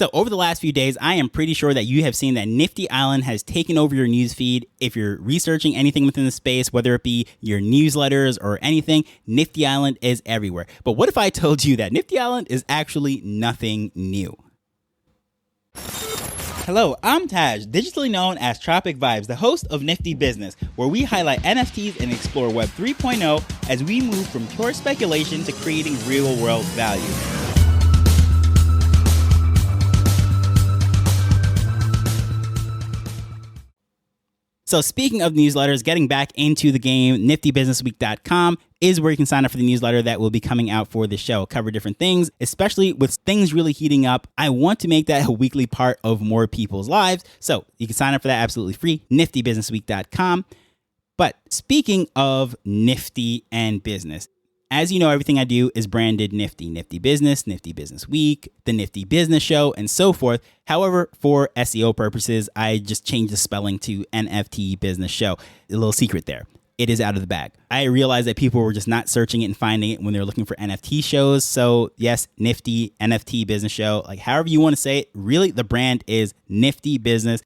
So over the last few days, I am pretty sure that you have seen that Nifty Island has taken over your news feed. If you're researching anything within the space, whether it be your newsletters or anything, Nifty Island is everywhere. But what if I told you that Nifty Island is actually nothing new? Hello, I'm Taj, digitally known as Tropic Vibes, the host of Nifty Business, where we highlight NFTs and explore Web 3.0 as we move from pure speculation to creating real-world value. So speaking of newsletters, getting back into the game, niftybusinessweek.com is where you can sign up for the newsletter that will be coming out for the show. Cover different things, especially with things really heating up. I want to make that a weekly part of more people's lives. So you can sign up for that absolutely free, niftybusinessweek.com. But speaking of Nifty and business, as you know, everything I do is branded Nifty. Nifty Business, Nifty Business Week, the Nifty Business Show, and so forth. However, for SEO purposes, I just changed the spelling to NFT Business Show. A little secret there. It is out of the bag. I realized that people were just not searching it and finding it when they were looking for NFT shows. So yes, Nifty, NFT Business Show, like however you want to say it, really the brand is Nifty Business.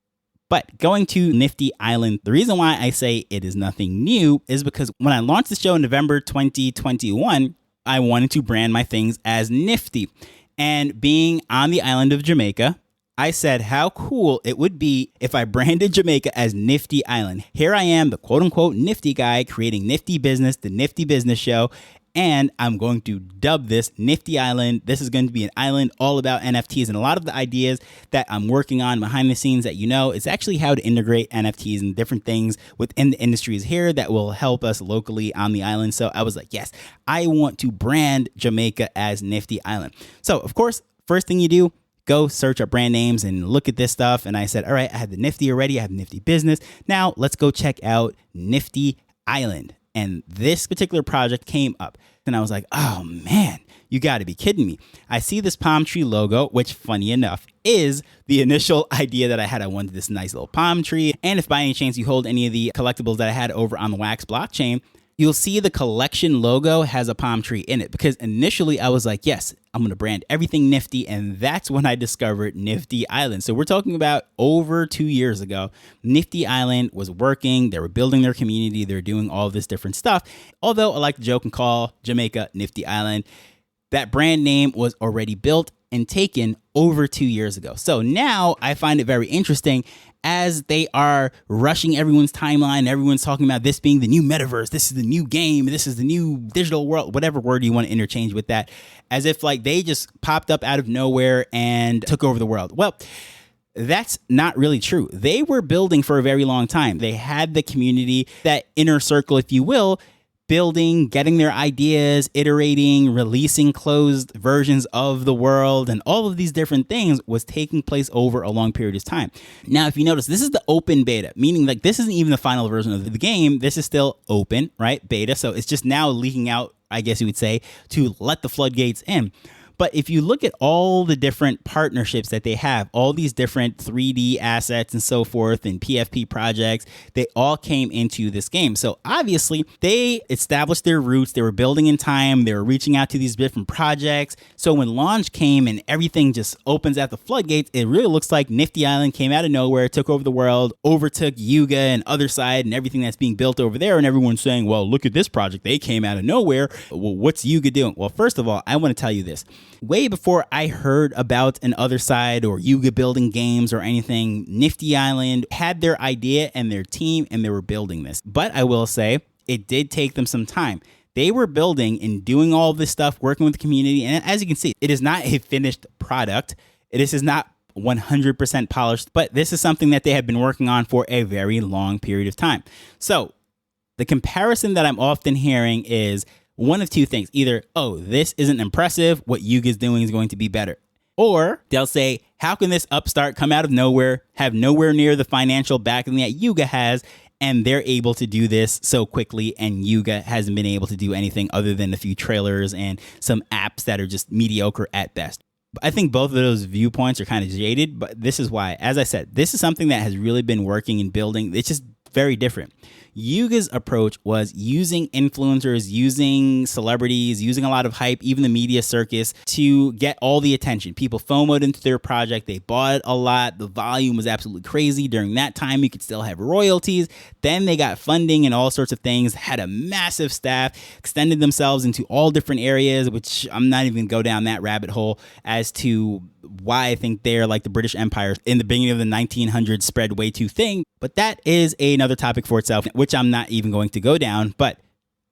But going to Nifty Island, the reason why I say it is nothing new is because when I launched the show in November 2021, I wanted to brand my things as Nifty. And being on the island of Jamaica, I said how cool it would be if I branded Jamaica as Nifty Island. Here I am, the quote unquote Nifty guy, creating Nifty Business, the Nifty Business Show. And I'm going to dub this Nifty Island. This is going to be an island all about NFTs, and a lot of the ideas that I'm working on behind the scenes that is actually how to integrate NFTs and different things within the industries here that will help us locally on the island. So I was like, yes, I want to brand Jamaica as Nifty Island. So of course, first thing you do, go search up brand names and look at this stuff. And I said, all right, I have the Nifty already. I have Nifty Business. Now let's go check out Nifty Island. And this particular project came up. And I was like, oh man, you got to be kidding me. I see this palm tree logo, which funny enough is the initial idea that I had. I wanted this nice little palm tree. And if by any chance you hold any of the collectibles that I had over on the Wax blockchain, you'll see the collection logo has a palm tree in it, because initially I was like, yes, I'm going to brand everything Nifty. And that's when I discovered Nifty Island. So we're talking about over 2 years ago. Nifty Island was working. They were building their community. They're doing all this different stuff. Although I like to joke and call Jamaica Nifty Island, that brand name was already built and taken over 2 years ago. So now I find it very interesting as they are rushing everyone's timeline. Everyone's talking about this being the new metaverse. This is the new game. This is the new digital world, whatever word you want to interchange with that, as if like they just popped up out of nowhere and took over the world. Well, that's not really true. They were building for a very long time. They had the community, that inner circle, if you will, building, getting their ideas, iterating, releasing closed versions of the world, and all of these different things was taking place over a long period of time. Now, if you notice, this is the open beta, meaning like this isn't even the final version of the game. This is still open, right? Beta. So it's just now leaking out, I guess you would say, to let the floodgates in. But if you look at all the different partnerships that they have, all these different 3D assets and so forth and PFP projects, they all came into this game. So obviously they established their roots. They were building in time. They were reaching out to these different projects. So when launch came and everything just opens at the floodgates, it really looks like Nifty Island came out of nowhere, took over the world, overtook Yuga and Other Side and everything that's being built over there. And everyone's saying, well, look at this project. They came out of nowhere. Well, what's Yuga doing? Well, first of all, I want to tell you this. Way before I heard about an Other Side or Yuga building games or anything, Nifty Island had their idea and their team, and they were building this. But I will say it did take them some time. They were building and doing all this stuff, working with the community. And as you can see, it is not a finished product. This is not 100% polished, but this is something that they have been working on for a very long period of time. So the comparison that I'm often hearing is one of two things. Either, oh, this isn't impressive. What Yuga's doing is going to be better. Or they'll say, how can this upstart come out of nowhere, have nowhere near the financial backing that Yuga has, and they're able to do this so quickly, and Yuga hasn't been able to do anything other than a few trailers and some apps that are just mediocre at best. I think both of those viewpoints are kind of jaded, but this is why. As I said, this is something that has really been working and building. It's just very different. Yuga's approach was using influencers, using celebrities, using a lot of hype, even the media circus to get all the attention. People FOMO'd into their project. They bought a lot. The volume was absolutely crazy. During that time, you could still have royalties. Then they got funding and all sorts of things, had a massive staff, extended themselves into all different areas, which I'm not even going to go down that rabbit hole as to why I think they're like the British Empire in the beginning of the 1900s spread way too thin. But that is another topic for itself, which I'm not even going to go down. But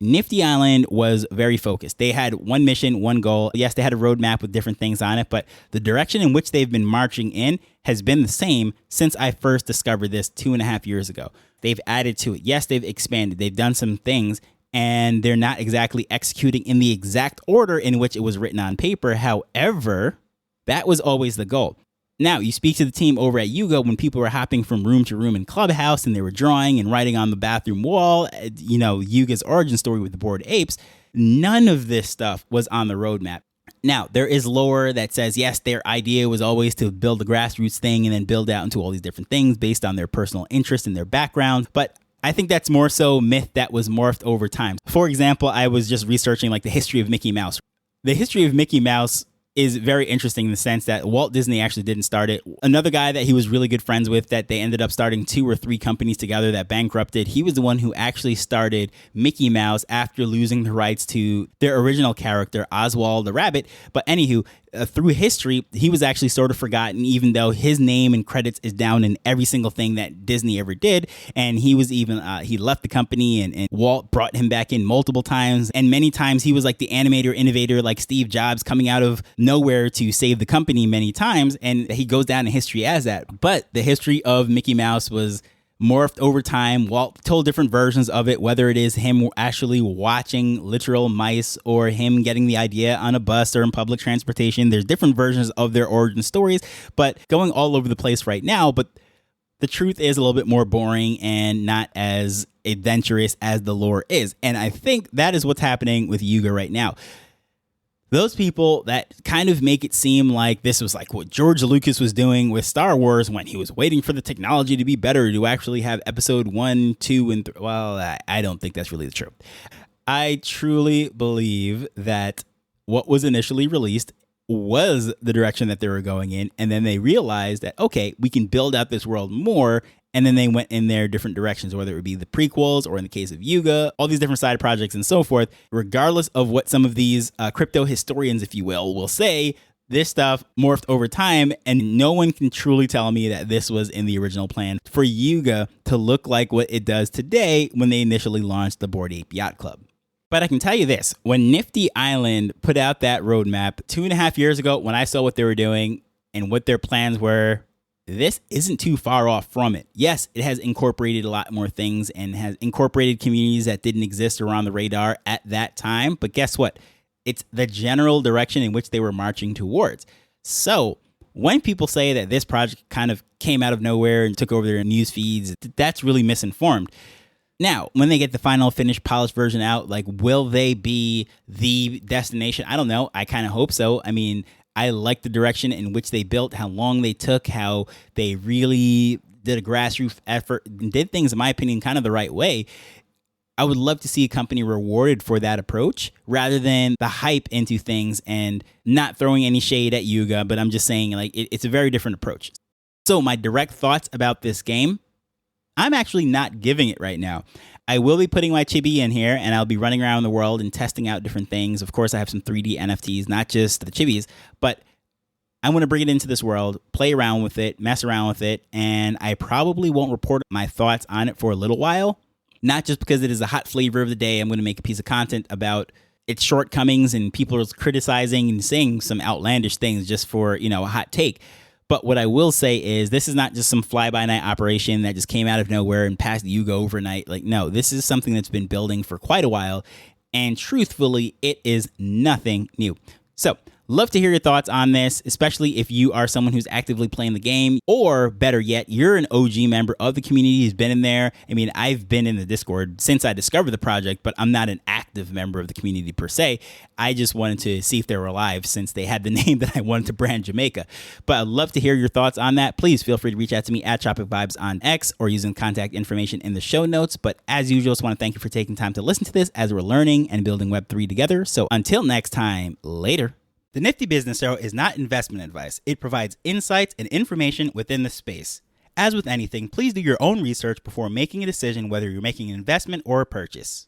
Nifty Island was very focused. They had one mission, one goal. Yes, they had a roadmap with different things on it, but the direction in which they've been marching in has been the same since I first discovered this 2.5 years ago. They've added to it. Yes, they've expanded. They've done some things, and they're not exactly executing in the exact order in which it was written on paper. However, that was always the goal. Now, you speak to the team over at Yuga when people were hopping from room to room in Clubhouse and they were drawing and writing on the bathroom wall, Yuga's origin story with the Bored Apes. None of this stuff was on the roadmap. Now, there is lore that says, yes, their idea was always to build the grassroots thing and then build out into all these different things based on their personal interest and their background. But I think that's more so myth that was morphed over time. For example, I was just researching like the history of Mickey Mouse. The history of Mickey Mouse is very interesting in the sense that Walt Disney actually didn't start it. Another guy that he was really good friends with that they ended up starting 2 or 3 companies together that bankrupted, he was the one who actually started Mickey Mouse after losing the rights to their original character, Oswald the Rabbit. But anywho, through history, he was actually sort of forgotten, even though his name and credits is down in every single thing that Disney ever did. And he was even, he left the company and Walt brought him back in multiple times. And many times he was like the animator, innovator, like Steve Jobs coming out of nowhere to save the company many times. And he goes down in history as that. But the history of Mickey Mouse was morphed over time. Walt told different versions of it, whether it is him actually watching literal mice or him getting the idea on a bus or in public transportation. There's different versions of their origin stories, but going all over the place right now. But the truth is a little bit more boring and not as adventurous as the lore is. And I think that is what's happening with Yuga right now. Those people that kind of make it seem like this was like what George Lucas was doing with Star Wars when he was waiting for the technology to be better to actually have episode 1, 2, and 3. Well, I don't think that's really the truth. I truly believe that what was initially released was the direction that they were going in. And then they realized that, okay, we can build out this world more. And then they went in their different directions, whether it would be the prequels or in the case of Yuga, all these different side projects and so forth. Regardless of what some of these crypto historians, if you will say, this stuff morphed over time. And no one can truly tell me that this was in the original plan for Yuga to look like what it does today when they initially launched the Bored Ape Yacht Club. But I can tell you this, when Nifty Island put out that roadmap 2.5 years ago, when I saw what they were doing and what their plans were, this isn't too far off from it. Yes, it has incorporated a lot more things and has incorporated communities that didn't exist or on the radar at that time. But guess what? It's the general direction in which they were marching towards. So when people say that this project kind of came out of nowhere and took over their news feeds, that's really misinformed. Now, when they get the final finished polished version out, like, will they be the destination? I don't know. I kind of hope so. I mean, I like the direction in which they built, how long they took, how they really did a grassroots effort and did things, in my opinion, kind of the right way. I would love to see a company rewarded for that approach rather than the hype into things and not throwing any shade at Yuga. But I'm just saying, like, it's a very different approach. So my direct thoughts about this game, I'm actually not giving it right now. I will be putting my chibi in here and I'll be running around the world and testing out different things. Of course, I have some 3D NFTs, not just the chibis, but I'm going to bring it into this world, play around with it, mess around with it, and I probably won't report my thoughts on it for a little while. Not just because it is a hot flavor of the day. I'm going to make a piece of content about its shortcomings and people are criticizing and saying some outlandish things just for, a hot take. But what I will say is this is not just some fly-by-night operation that just came out of nowhere and passed Yuga overnight. Like, no, this is something that's been building for quite a while. And truthfully, it is nothing new. So Love to hear your thoughts on this, especially if you are someone who's actively playing the game, or better yet, you're an OG member of the community who's been in there. I mean, I've been in the Discord since I discovered the project, but I'm not an active member of the community per se. I just wanted to see if they were alive since they had the name that I wanted to brand Jamaica. But I'd love to hear your thoughts on that. Please feel free to reach out to me at Tropic Vibes on X or using contact information in the show notes. But as usual, just want to thank you for taking time to listen to this as we're learning and building Web3 together. So until next time, later. The Nifty Business Show is not investment advice. It provides insights and information within the space. As with anything, please do your own research before making a decision whether you're making an investment or a purchase.